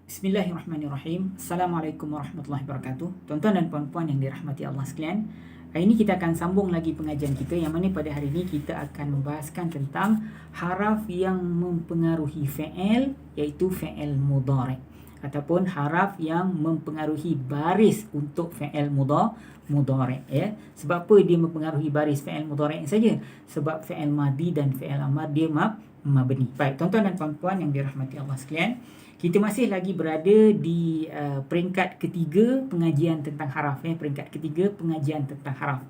Bismillahirrahmanirrahim. Assalamualaikum warahmatullahi wabarakatuh. Tuan-tuan dan puan-puan yang dirahmati Allah sekalian, hari ini kita akan sambung lagi pengajian kita, yang mana pada hari ini kita akan membahaskan tentang haraf yang mempengaruhi fi'il, iaitu fi'il mudhari', ataupun haraf yang mempengaruhi baris untuk fi'il mudhari', ya. Sebab apa dia mempengaruhi baris fi'il mudhari' saja? Sebab fi'il madi dan fi'il amar dia mabni. Baik, tuan-tuan dan puan-puan yang dirahmati Allah sekalian, kita masih lagi berada di peringkat ketiga pengajian tentang haraf, peringkat ketiga pengajian tentang haraf.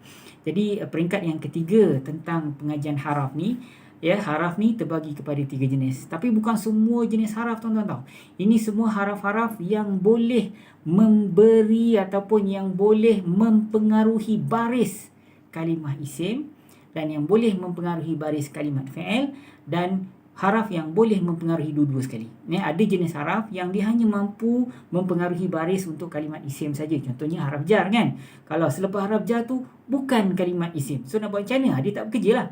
Jadi peringkat yang ketiga tentang pengajian haraf ni, haraf ni terbagi kepada 3 jenis. Tapi bukan semua jenis haraf, tuan-tuan tahu. Ini semua haraf-haraf yang boleh memberi ataupun yang boleh mempengaruhi baris kalimah isim, dan yang boleh mempengaruhi baris kalimat fi'il, dan haraf yang boleh mempengaruhi dua-dua sekali. Ada jenis haraf yang dia hanya mampu mempengaruhi baris untuk kalimat isim saja. Contohnya haraf jar, kan. Kalau selepas haraf jar tu bukan kalimat isim, so nak buat macam mana? Dia tak bekerja lah.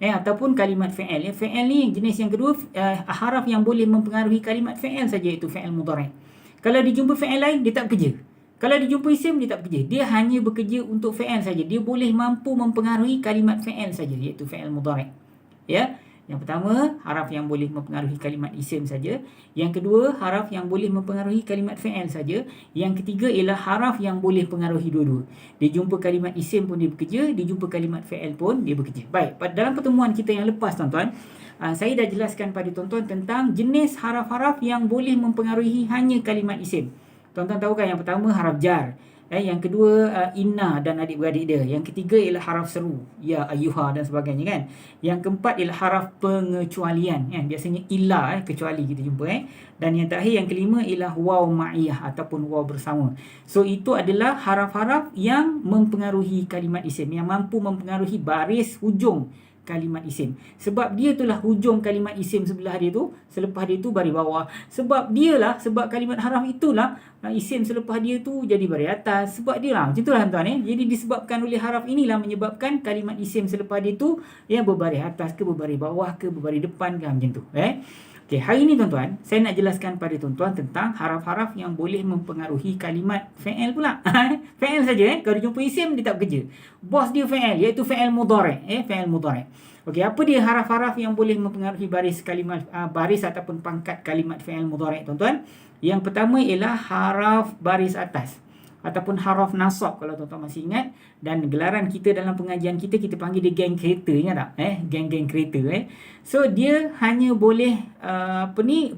Ataupun kalimat fi'il. Fi'il ni jenis yang kedua, haraf yang boleh mempengaruhi kalimat fi'il saja, iaitu fi'il mudhari'. Kalau dijumpa fi'il lain, dia tak bekerja. Kalau dijumpa isim, dia tak bekerja. Dia hanya bekerja untuk fi'il saja. Dia boleh mampu mempengaruhi kalimat fi'il saja, iaitu fi'il mudhari'. Ya. Yang pertama, haraf yang boleh mempengaruhi kalimat isim saja. Yang kedua, haraf yang boleh mempengaruhi kalimat fi'il saja. Yang ketiga ialah haraf yang boleh pengaruhi dua-dua. Dia jumpa kalimat isim pun dia bekerja, dia jumpa kalimat fi'il pun dia bekerja. Baik, dalam pertemuan kita yang lepas, tuan-tuan, saya dah jelaskan pada tuan-tuan tentang jenis haraf-haraf yang boleh mempengaruhi hanya kalimat isim. Tuan-tuan tahu kan, yang pertama haraf jar. Yang kedua inna dan adik-beradik dia. Yang ketiga ialah haraf seru, ya, ayyuha dan sebagainya, kan. Yang keempat ialah haraf pengecualian, kan. Biasanya illa, kecuali kita jumpa, Dan yang terakhir, yang kelima ialah waw ma'iyah ataupun waw bersama. So itu adalah haraf-haraf yang mempengaruhi kalimat isim, yang mampu mempengaruhi baris hujung kalimat isim. Sebab dia itulah hujung kalimat isim sebelah dia tu, selepas dia tu baris bawah. Sebab kalimat haraf itulah isim selepas dia tu jadi baris atas. Sebab dia lah, macam itulah, tuan-tuan. Jadi disebabkan oleh haraf inilah menyebabkan kalimat isim selepas dia tu berbaris atas ke, berbaris bawah ke, berbaris depan ke, macam tu. Okey, hari ni, tuan-tuan, saya nak jelaskan pada tuan-tuan tentang haraf-haraf yang boleh mempengaruhi kalimat fi'il pula. Fi'il saja, kalau jumpa isim dia tak bekerja. Bos dia fi'il, iaitu fi'il mudhari', fi'il mudhari'. Okey, apa dia haraf-haraf yang boleh mempengaruhi baris kalimat baris ataupun pangkat kalimat fi'il mudhari', tuan-tuan? Yang pertama ialah haraf baris atas ataupun haraf nasab, kalau tuan-tuan masih ingat. Dan gelaran kita dalam pengajian kita panggil dia geng kereta, ingat tak? Geng-geng kereta. So dia hanya boleh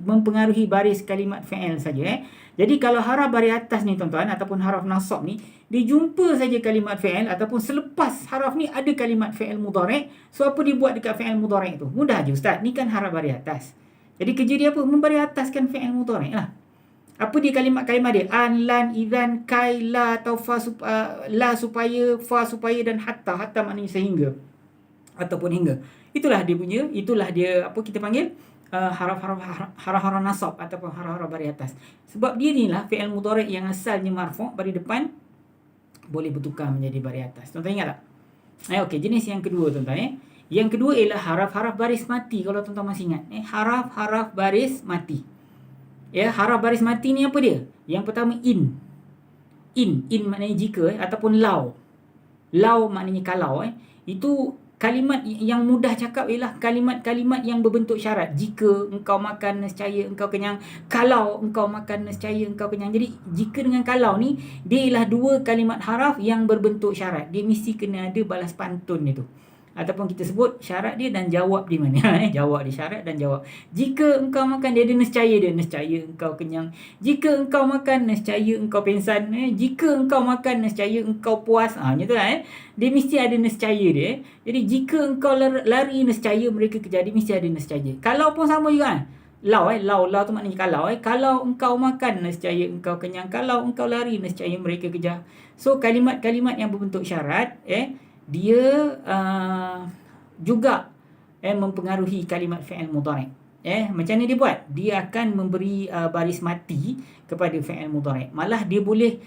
mempengaruhi baris kalimat fi'il saja. Jadi kalau haraf baris atas ni, tuan-tuan, ataupun haraf nasab ni, dia jumpa saja kalimat fi'il, ataupun selepas haraf ni ada kalimat fi'il mudhari'. So apa dia buat dekat fi'il mudhari' tu? Mudah je, Ustaz. Ni kan haraf baris atas. Jadi kerja dia apa? Membaris ataskan fi'il mudhari' lah. Apa dia kalimat-kalimat dia? An, lan, idzan, kai, la, atau fa, la supaya, fa supaya, dan hatta. Hatta maknanya sehingga ataupun hingga. Itulah dia apa kita panggil haraf-haraf nasab ataupun haraf-haraf baris atas. Sebab dia ni lah fi'il mudhari' yang asalnya marfu' baris depan boleh bertukar menjadi baris atas. Tuan-tuan ingat tak? Okey, jenis yang kedua, tuan-tuan. Yang kedua ialah haraf-haraf baris mati, kalau tuan-tuan masih ingat. Haraf-haraf baris mati. Haraf baris mati ni apa dia? Yang pertama in. In maknanya jika, ataupun lau. Lau maknanya kalau. Itu kalimat yang mudah cakap ialah kalimat-kalimat yang berbentuk syarat. Jika engkau makan, nescaya engkau kenyang. Kalau engkau makan, nescaya engkau kenyang. Jadi jika dengan kalau ni, dia ialah dua kalimat haraf yang berbentuk syarat. Dia mesti kena ada balas pantun itu, ataupun kita sebut syarat dia dan jawab di mana. Jawab dia, syarat dan jawab. Jika engkau makan, dia ada nescaya dia. Nescaya engkau kenyang. Jika engkau makan, nescaya engkau pengsan. Jika engkau makan, nescaya engkau puas. Macam tu lah. Dia mesti ada nescaya dia. Jadi jika engkau lari, nescaya mereka kejar. Dia mesti ada nescaya. Kalau pun sama juga. Lau tu maknanya kalau. Kalau engkau makan, nescaya engkau kenyang. Kalau engkau lari, nescaya mereka kejar. So kalimat-kalimat yang berbentuk syarat, dia juga mempengaruhi kalimat fi'il mudhari'. Macam ni dia buat? Dia akan memberi baris mati kepada fi'il mudhari'. Malah dia boleh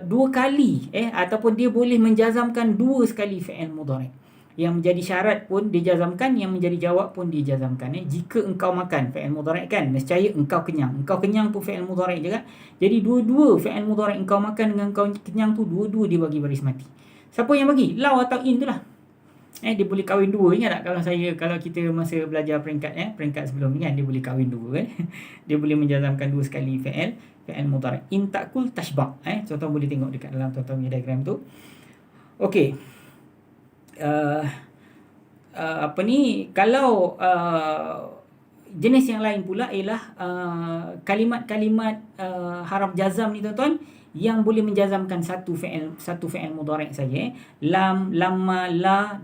dua kali ataupun dia boleh menjazamkan dua sekali fi'il mudhari'. Yang menjadi syarat pun dijazamkan, yang menjadi jawab pun dijazamkan. Jika engkau makan, fi'il mudhari' kan, nescaya engkau kenyang. Engkau kenyang pun fi'il mudhari' juga. Jadi dua-dua fi'il mudhari' engkau makan dengan engkau kenyang tu, dua-dua dia bagi baris mati. Siapa yang bagi? Lau atau in tu lah. Dia boleh kahwin dua. Ingat tak kalau kita masa belajar peringkat sebelum ni kan, dia boleh kahwin dua kan. Dia boleh menjazamkan dua sekali fi'il mudhari'. In ta'kul tashba'. Contoh boleh tengok dekat dalam tuan-tuan punya diagram tu. Okey. Kalau jenis yang lain pula ialah kalimat-kalimat haraf jazam ni tuan-tuan, yang boleh menjazamkan satu fi'il mudhari' saja. Lam, lamma, la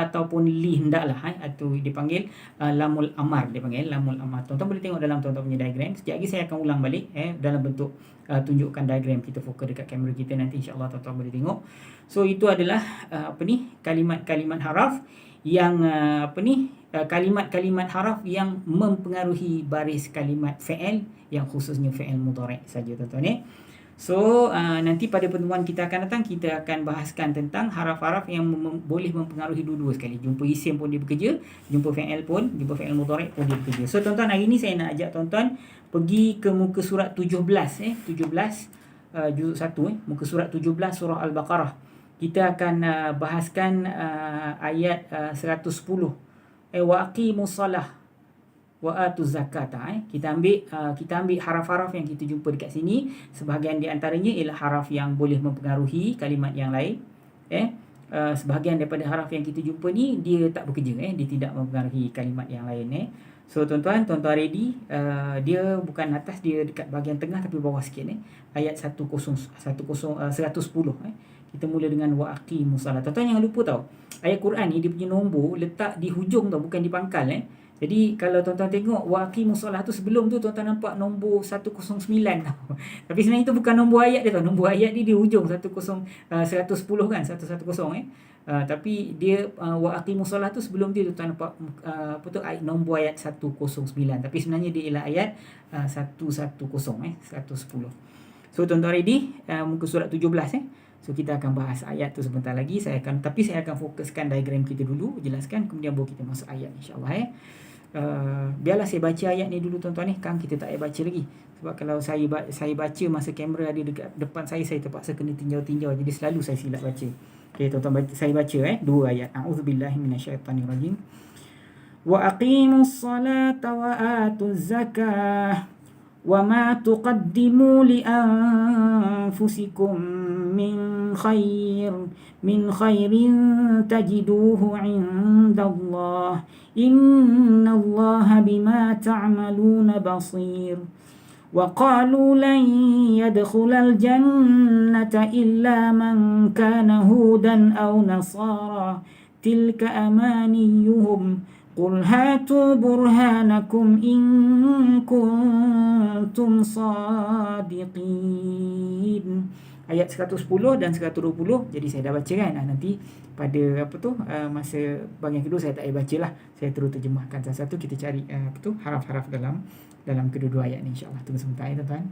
ataupun li hendaklah, atau dipanggil lamul amar, dipanggil lamul amar. Tuan-tuan boleh tengok dalam tuan-tuan punya diagram. Sekejap lagi saya akan ulang balik dalam bentuk tunjukkan diagram. Kita fokus dekat kamera kita nanti, insya-Allah tuan-tuan boleh tengok. So itu adalah kalimat-kalimat haraf yang kalimat-kalimat haraf yang mempengaruhi baris kalimat fi'il, yang khususnya fi'il mudhari' saja tuan-tuan. So nanti pada pertemuan kita akan datang, kita akan bahaskan tentang haraf-haraf yang boleh mempengaruhi dua-dua sekali. Jumpa isim pun dia bekerja, jumpa fi'il mudhari' pun dia bekerja. So tuan-tuan, hari ni saya nak ajak tuan-tuan pergi ke muka surat 17 juzuk 1 muka surat 17 surah Al-Baqarah. Kita akan bahaskan ayat 110. Wa aqimus salah wa atuz zakata. Kita ambil haraf-haraf yang kita jumpa dekat sini. Sebahagian di antaranya ialah haraf yang boleh mempengaruhi kalimat yang lain. Sebahagian daripada haraf yang kita jumpa ni dia tak bekerja, dia tidak mempengaruhi kalimat yang lain. So tuan-tuan ready? Dia bukan atas, dia dekat bahagian tengah tapi bawah sikit. Ayat 110. Kita mula dengan wa aqimus salat. Tuan-tuan jangan lupa tau, ayat Quran ni dia punya nombor letak di hujung tau, bukan di pangkal. Jadi kalau tuan-tuan tengok wa aqimus salat tu, sebelum tu tuan-tuan nampak nombor 109 tau. Tapi sebenarnya itu bukan nombor ayat dia tau. Nombor ayat dia di hujung 110 kan, 110. Tapi dia wa aqimus salat tu sebelum dia tuan-tuan nampak nombor ayat 109. Tapi sebenarnya dia ialah ayat 110, 110. So tuan-tuan ready? Muka surat 17 So kita akan bahas ayat tu sebentar lagi. Saya akan fokuskan diagram kita dulu, jelaskan, kemudian baru kita masuk ayat, insya-Allah. Biarlah saya baca ayat ni dulu tuan-tuan. Kan kita tak payah baca lagi. Sebab kalau saya baca masa kamera ada dekat depan saya terpaksa kena tinjau-tinjau. Jadi selalu saya silap baca. Okey tuan-tuan, saya baca dua ayat. A'udzubillahi minasyaitanirrajim. Wa aqimus salata wa atuz zakah wa ma tuqaddimu li anfusikum min khairin tajiduhu 'indallah innallaha bima ta'maluna basir. Wa qalu lan yadkhulal jannata illa man kana hudan aw nasara tilka amaniyuhum qul hatu burhanakum in kuntum sadiqin. Ayat 110 dan 120. Jadi saya dah baca kan. Nanti pada masa bahagian kedua saya tak payah bacalah. Saya terus terjemahkan satu-satu. Kita cari haraf-haraf dalam kedua-dua ayat ni, insya-Allah. Tunggu sebentar tuan-tuan.